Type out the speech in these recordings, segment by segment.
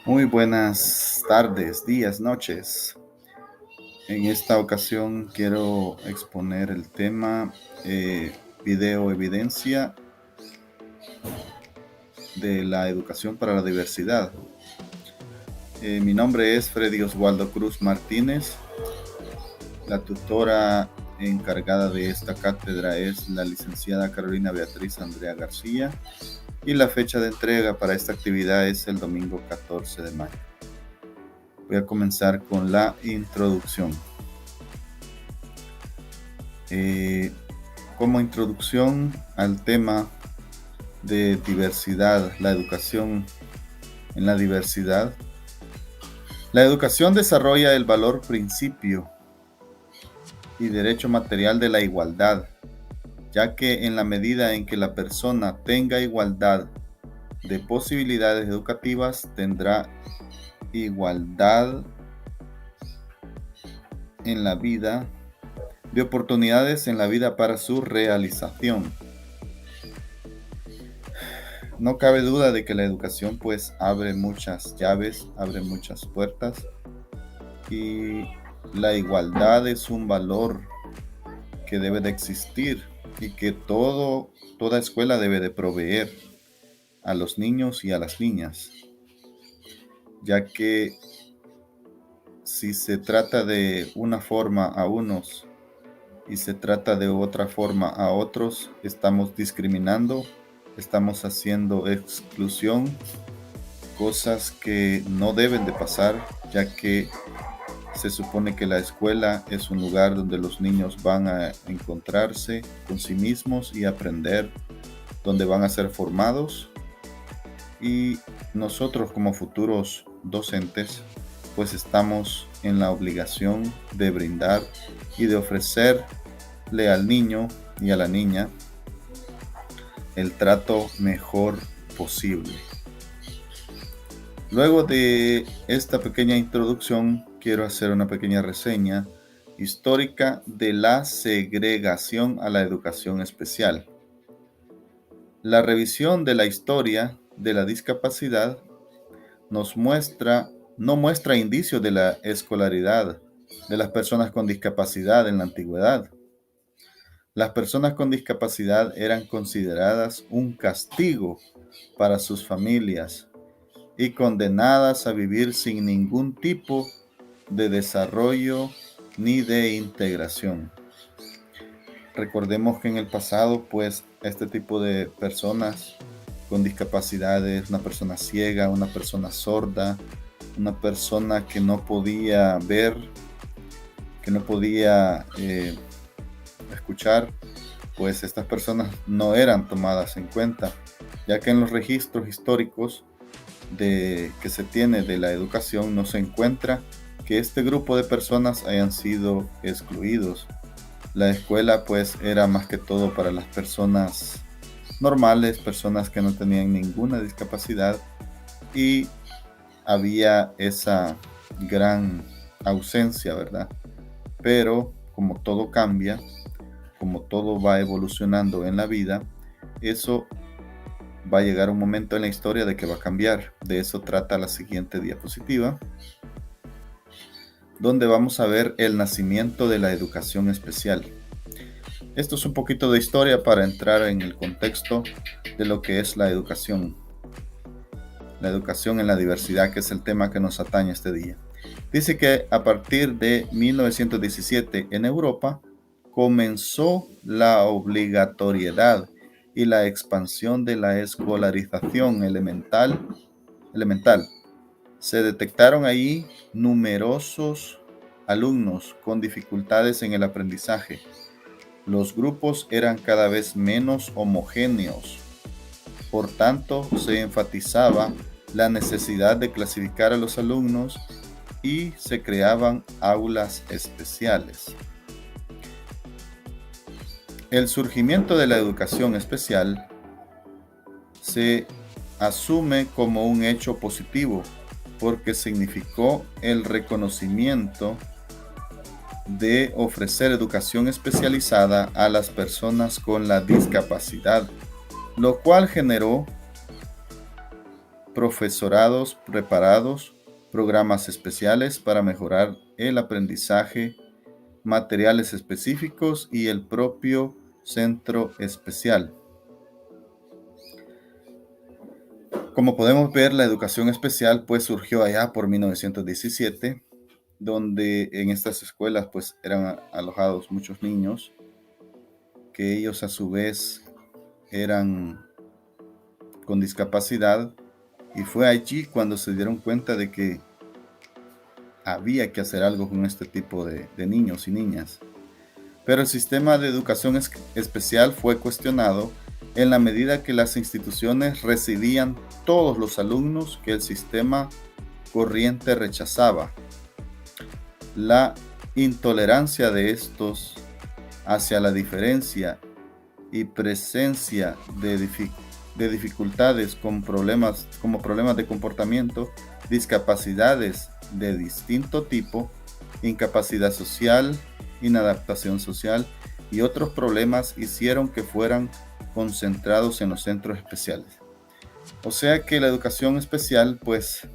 Muy buenas tardes, días, noches. En esta ocasión quiero exponer el tema video evidencia de la educación para la diversidad. Mi nombre es Freddy Oswaldo Cruz Martínez. La tutora encargada de esta cátedra es la licenciada Carolina Beatriz Andrea García y la fecha de entrega para esta actividad es el domingo 14 de mayo. Voy a comenzar con la introducción. Como introducción al tema de diversidad, la educación en la diversidad, la educación desarrolla el valor, principio y derecho material de la igualdad, ya que en la medida en que la persona tenga igualdad de posibilidades educativas, tendrá igualdad en la vida, de oportunidades en la vida para su realización. No cabe duda de que la educación pues abre muchas llaves, abre muchas puertas y la igualdad es un valor que debe de existir y que toda escuela debe de proveer a los niños y a las niñas, ya que si se trata de una forma a unos y se trata de otra forma a otros, estamos discriminando, estamos haciendo exclusión, cosas que no deben de pasar, ya que se supone que la escuela es un lugar donde los niños van a encontrarse con sí mismos y aprender, donde van a ser formados, y nosotros como futuros docentes pues estamos en la obligación de brindar y de ofrecerle al niño y a la niña el trato mejor posible. Luego de esta pequeña introducción, quiero hacer una pequeña reseña histórica de la segregación a la educación especial. La revisión de la historia de la discapacidad no muestra indicios de la escolaridad de las personas con discapacidad en la antigüedad. Las personas con discapacidad eran consideradas un castigo para sus familias y condenadas a vivir sin ningún tipo de desarrollo ni de integración. Recordemos que en el pasado, pues, este tipo de personas con discapacidades, una persona ciega, una persona sorda, una persona que no podía ver, que no podía escuchar, pues estas personas no eran tomadas en cuenta, ya que en los registros históricos que se tiene de la educación no se encuentra que este grupo de personas hayan sido excluidos. La escuela pues era más que todo para las personas normales, personas que no tenían ninguna discapacidad, y había esa gran ausencia, ¿verdad? Pero como todo cambia, como todo va evolucionando en la vida, eso va a llegar un momento en la historia de que va a cambiar. De eso trata la siguiente diapositiva, donde vamos a ver el nacimiento de la educación especial. Esto es un poquito de historia para entrar en el contexto de lo que es la educación. La educación en la diversidad, que es el tema que nos atañe este día. Dice que a partir de 1917 en Europa comenzó la obligatoriedad y la expansión de la escolarización elemental. Se detectaron ahí numerosos alumnos con dificultades en el aprendizaje. Los grupos eran cada vez menos homogéneos. Por tanto, se enfatizaba la necesidad de clasificar a los alumnos y se creaban aulas especiales. El surgimiento de la educación especial se asume como un hecho positivo porque significó el reconocimiento de ofrecer educación especializada a las personas con la discapacidad, lo cual generó profesorados preparados, programas especiales para mejorar el aprendizaje, materiales específicos y el propio centro especial. Como podemos ver, la educación especial pues surgió allá por 1917, donde en estas escuelas pues eran alojados muchos niños que ellos a su vez eran con discapacidad, y fue allí cuando se dieron cuenta de que había que hacer algo con este tipo de niños y niñas. Pero el sistema de educación especial fue cuestionado en la medida que las instituciones recibían todos los alumnos que el sistema corriente rechazaba. La intolerancia de estos hacia la diferencia y presencia de dificultades como problemas de comportamiento, discapacidades de distinto tipo, incapacidad social, inadaptación social y otros problemas hicieron que fueran concentrados en los centros especiales. O sea que la educación especial, pues,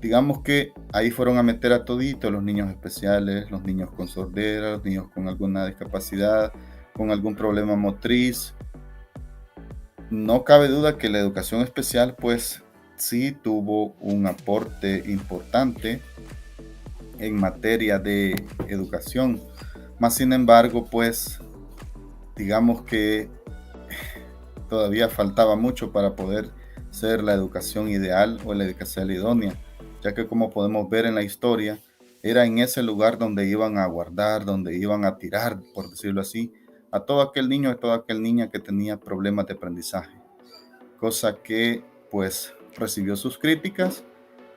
digamos que ahí fueron a meter a toditos los niños especiales, los niños con sordera, los niños con alguna discapacidad, con algún problema motriz. No cabe duda que la educación especial, pues, sí tuvo un aporte importante en materia de educación. Más sin embargo, pues, digamos que todavía faltaba mucho para poder ser la educación ideal o la educación idónea, ya que como podemos ver en la historia, era en ese lugar donde iban a guardar, donde iban a tirar, por decirlo así, a todo aquel niño, a toda aquella niña que tenía problemas de aprendizaje, cosa que pues recibió sus críticas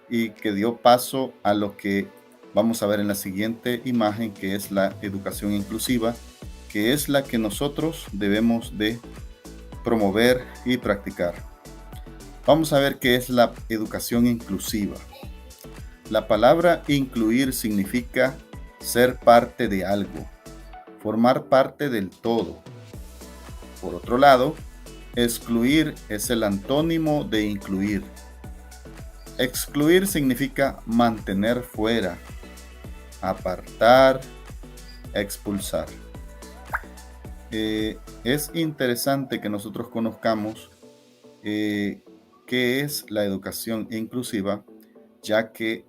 y que dio paso a lo que vamos a ver en la siguiente imagen, que es la educación inclusiva, que es la que nosotros debemos de promover y practicar. Vamos a ver qué es la educación inclusiva. La palabra incluir significa ser parte de algo, formar parte del todo. Por otro lado, excluir es el antónimo de incluir. Excluir significa mantener fuera, apartar, expulsar. Es interesante que nosotros conozcamos qué es la educación inclusiva, ya que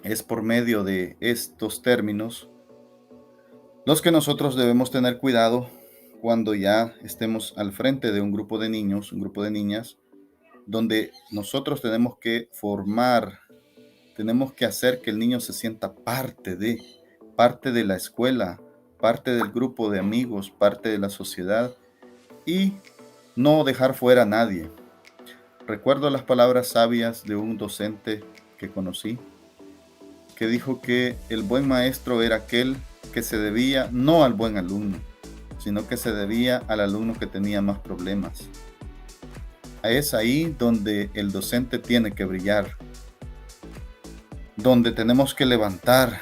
es por medio de estos términos los que nosotros debemos tener cuidado cuando ya estemos al frente de un grupo de niños, un grupo de niñas, donde nosotros tenemos que formar, tenemos que hacer que el niño se sienta parte de la escuela, parte del grupo de amigos, parte de la sociedad, y no dejar fuera a nadie. Recuerdo las palabras sabias de un docente que conocí, que dijo que el buen maestro era aquel que se debía no al buen alumno, sino que se debía al alumno que tenía más problemas. Es ahí donde el docente tiene que brillar, donde tenemos que levantar.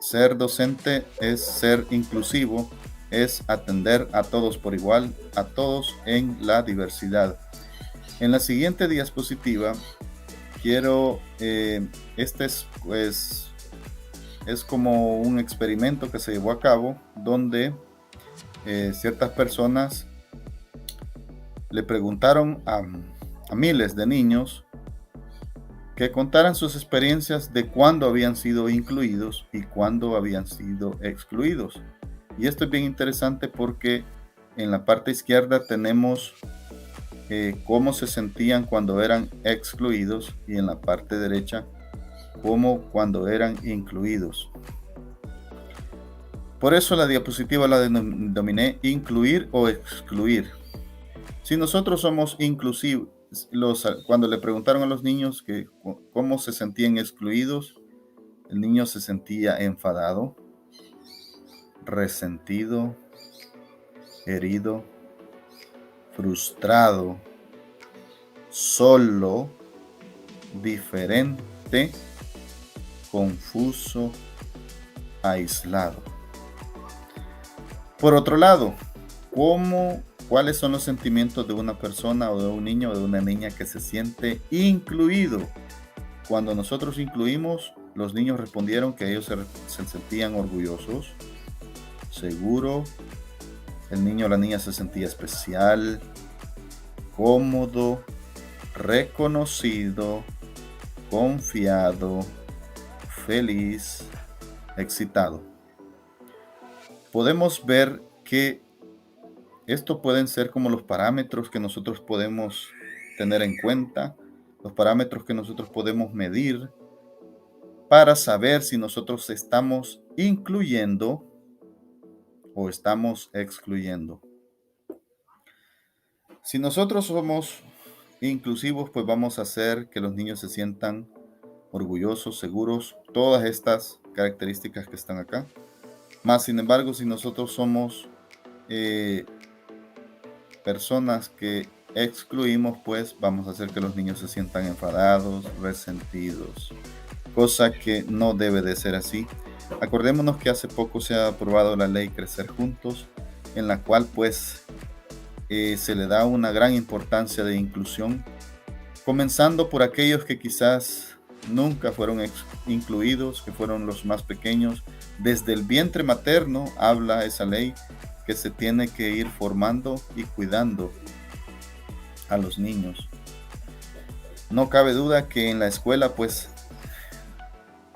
Ser docente es ser inclusivo, es atender a todos por igual, a todos en la diversidad. En la siguiente diapositiva quiero, este es como un experimento que se llevó a cabo donde ciertas personas le preguntaron a miles de niños que contaran sus experiencias de cuándo habían sido incluidos y cuándo habían sido excluidos. Y esto es bien interesante porque en la parte izquierda tenemos cómo se sentían cuando eran excluidos y en la parte derecha cómo cuando eran incluidos. Por eso la diapositiva la denominé incluir o excluir. Si nosotros somos inclusivos, cuando le preguntaron a los niños que cómo se sentían excluidos, el niño se sentía enfadado, resentido, herido, frustrado, solo, diferente, confuso, aislado. Por otro lado, ¿cómo ¿Cuáles son los sentimientos de una persona o de un niño o de una niña que se siente incluido? Cuando nosotros incluimos, los niños respondieron que ellos se sentían orgullosos, seguro. El niño o la niña se sentía especial, cómodo, reconocido, confiado, feliz, excitado. Podemos ver que esto pueden ser como los parámetros que nosotros podemos tener en cuenta, los parámetros que nosotros podemos medir para saber si nosotros estamos incluyendo o estamos excluyendo. Si nosotros somos inclusivos, pues vamos a hacer que los niños se sientan orgullosos, seguros, todas estas características que están acá. Más sin embargo, si nosotros somos personas que excluimos, pues vamos a hacer que los niños se sientan enfadados, resentidos, cosa que no debe de ser así. Acordémonos que hace poco se ha aprobado la ley Crecer Juntos, en la cual pues se le da una gran importancia de inclusión, comenzando por aquellos que quizás nunca fueron incluidos, que fueron los más pequeños. Desde el vientre materno habla esa ley que se tiene que ir formando y cuidando a los niños. No cabe duda que en la escuela, pues,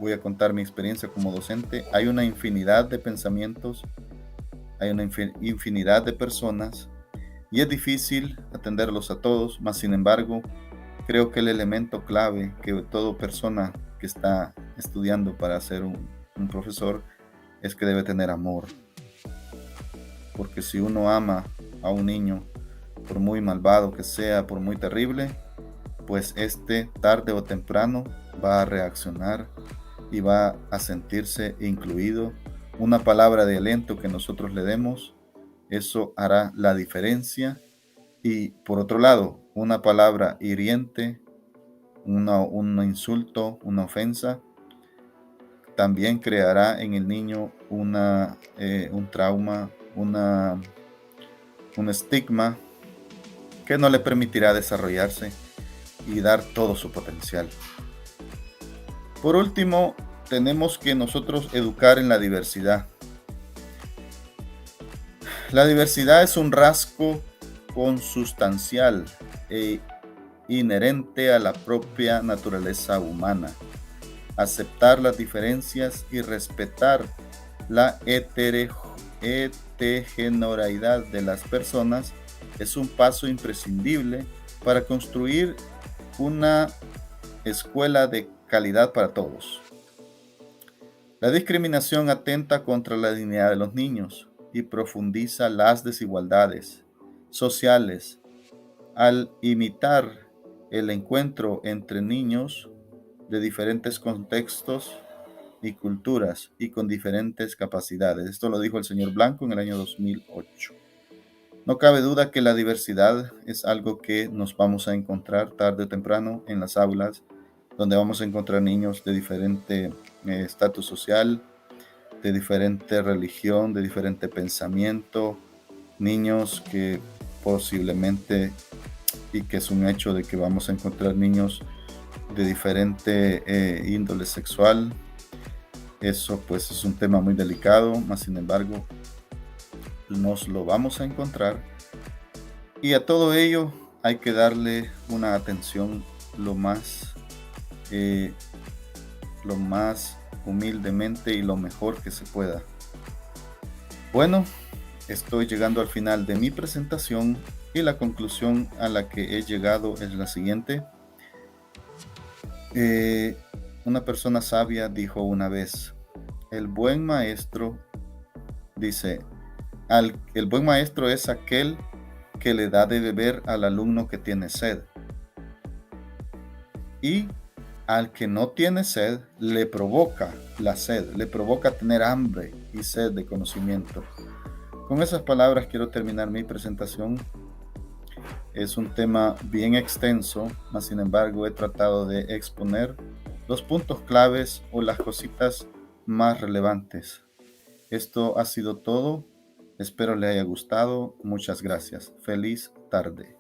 voy a contar mi experiencia como docente, hay una infinidad de pensamientos, hay una infinidad de personas y es difícil atenderlos a todos, mas sin embargo, creo que el elemento clave que toda persona que está estudiando para ser un profesor es que debe tener amor. Porque si uno ama a un niño, por muy malvado que sea, por muy terrible, pues tarde o temprano va a reaccionar y va a sentirse incluido. Una palabra de aliento que nosotros le demos, eso hará la diferencia. Y por otro lado, una palabra hiriente, un insulto, una ofensa, también creará en el niño un trauma, un estigma que no le permitirá desarrollarse y dar todo su potencial. Por último, tenemos que nosotros educar en la diversidad. La diversidad es un rasgo consustancial e inherente a la propia naturaleza humana. Aceptar las diferencias y respetar la heterogeneidad de las personas es un paso imprescindible para construir una escuela de calidad para todos. La discriminación atenta contra la dignidad de los niños y profundiza las desigualdades sociales al imitar el encuentro entre niños de diferentes contextos y culturas y con diferentes capacidades. Esto lo dijo el señor Blanco en el año 2008. No cabe duda que la diversidad es algo que nos vamos a encontrar tarde o temprano en las aulas, donde vamos a encontrar niños de diferente estatus social, de diferente religión, de diferente pensamiento, niños que posiblemente, y que es un hecho de que vamos a encontrar niños de diferente índole sexual. Eso pues es un tema muy delicado, mas sin embargo nos lo vamos a encontrar, y a todo ello hay que darle una atención lo más humildemente y lo mejor que se pueda. Bueno, estoy llegando al final de mi presentación y la conclusión a la que he llegado es la siguiente. Una persona sabia dijo una vez, el buen maestro es aquel que le da de beber al alumno que tiene sed, y al que no tiene sed le provoca la sed, le provoca tener hambre y sed de conocimiento. Con esas palabras quiero terminar mi presentación. Es un tema bien extenso, mas sin embargo he tratado de exponer los puntos claves o las cositas más relevantes. Esto ha sido todo. Espero le haya gustado. Muchas gracias. Feliz tarde.